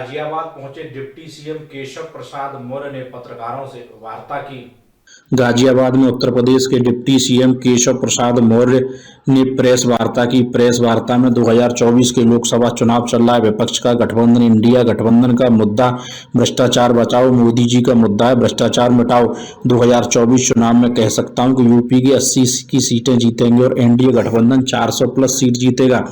गाजियाबाद पहुंचे deputy CM Keshav Prasad Maurya ने पत्रकारों से वार्ता की। गाजियाबाद में उत्तर प्रदेश के डिप्टी सीएम केशव प्रसाद मौर्य ने प्रेस वार्ता की। प्रेस वार्ता में 2024 के लोकसभा चुनाव चल रहा है। विपक्ष का गठबंधन, इंडिया गठबंधन का मुद्दा भ्रष्टाचार बचाओ, मोदी जी का मुद्दा है भ्रष्टाचार मिटाओ। 2024 चुनाव में कह सकता हूं कि यूपी की 80 की सीटें जीतेंगे और एनडीए गठबंधन 400 प्लस सीट जीतेगा।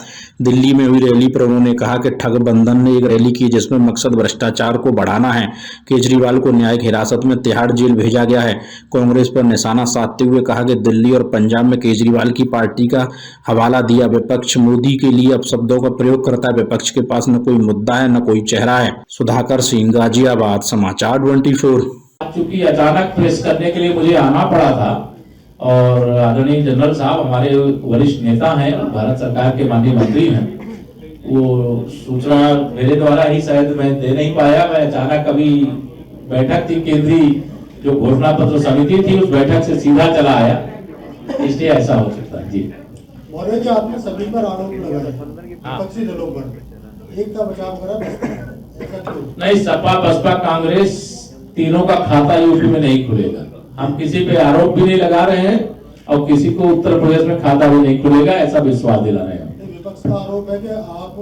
दिल्ली में हुई रैली पर उन्होंने कहा कि ठगबंधन ने एक रैली की जिसमें मकसद भ्रष्टाचार को बढ़ाना है। केजरीवाल को न्यायिक हिरासत में तिहाड़ जेल भेजा गया है। कांग्रेस पर निशाना साधते हुए कहा कि दिल्ली और पंजाब में केजरीवाल की पार्टी का हवाला दिया। विपक्ष मोदी के लिए अपशब्दों का प्रयोग करता है। विपक्ष के पास न कोई मुद्दा है न कोई चेहरा है। सुधाकर सिंह, गाजियाबाद, समाचार 24। चूंकि अचानक प्रेस करने के लिए मुझे आना पड़ा था और आदरणीय जनरल साहब हमारे वरिष्ठ नेता हैं, भारत सरकार के माननीय मंत्री हैं, वो सूचना मेरे द्वारा ही शायद मैं दे नहीं पाया। मैं अचानक अभी बैठक थी, केंद्रीय जो घोषणा पत्र समिति थी, उस बैठक से सीधा चला आया, इसलिए ऐसा हो सकता है। जी मौर्य जी, आपने सभी पर आरोप लगाए विपक्षी दलों पर, एक का बचाव करा नहीं। सपा बसपा कांग्रेस तीनों का खाता यूपी में नहीं खुलेगा। हम किसी पे आरोप भी नहीं लगा रहे हैं और किसी को उत्तर प्रदेश में खाता भी नहीं खुलेगा, ऐसा विश्वास दिला रहे हैं। विपक्ष का आरोप है कि आप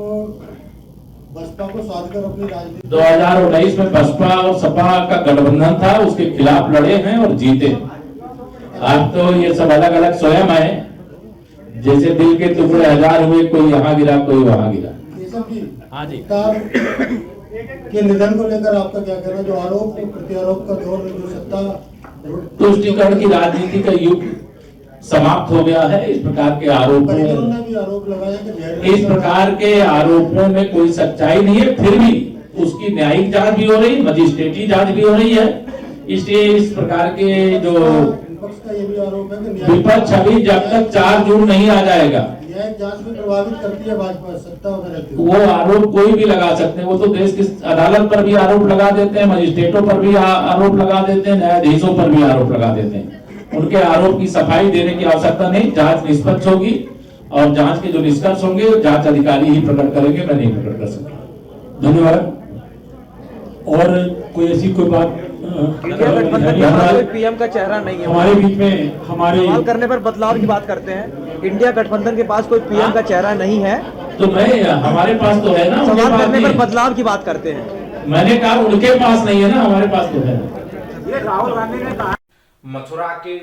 बसपा को साथ कर अपनी राजनीति 2019 में बसपा और सपा का गठबंधन था, उसके खिलाफ लड़े हैं और जीते। आज तो ये सब अलग अलग स्वयं है, जैसे दिल के टुकड़े हजार हुए, कोई यहाँ गिरा कोई वहां गिरा। हाँ जी, के निधन को लेकर आपका क्या कहना, जो आरोप प्रत्यारोप का दौर में जो सत्ता तुष्टीकरण की राजनीति का युग समाप्त हो गया है। इस प्रकार के आरोपों ने भी आरोप लगाया कि इस प्रकार के आरोपों में कोई सच्चाई नहीं है, फिर भी उसकी न्यायिक जांच भी हो रही, मजिस्ट्रेटी जांच भी हो रही है। इसलिए इस प्रकार के जो विपक्ष का ये भी आरोप है कि विपक्ष अभी जब तक 4 जून नहीं आ जाएगा, न्यायिक जांच में प्रभावित करती है भाजपा सत्ता में रहती है। वो आरोप कोई भी लगा सकते हैं। वो तो देश की अदालत पर भी आरोप लगा देते हैं, मजिस्ट्रेटों पर भी आरोप लगा देते हैं, न्यायाधीशों पर भी आरोप लगा देते हैं। उनके आरोप की सफाई देने की आवश्यकता नहीं। जांच निष्पक्ष होगी और जांच के जो निष्कर्ष होंगे जांच अधिकारी ही प्रकट करेंगे, मैं नहीं प्रकट कर सकता। धन्यवाद। और कोई ऐसी कोई बात कोई पीएम का चेहरा नहीं है हमारे बीच में, हमारे सवाल करने पर बदलाव की बात करते हैं। इंडिया गठबंधन के पास कोई पीएम का चेहरा नहीं है, तो मैं हमारे पास तो है ना। सवाल करने पर बदलाव की बात करते हैं। मैंने कहा उनके पास नहीं है ना, हमारे पास तो है। ये राहुल गांधी ने कहा। मथुरा के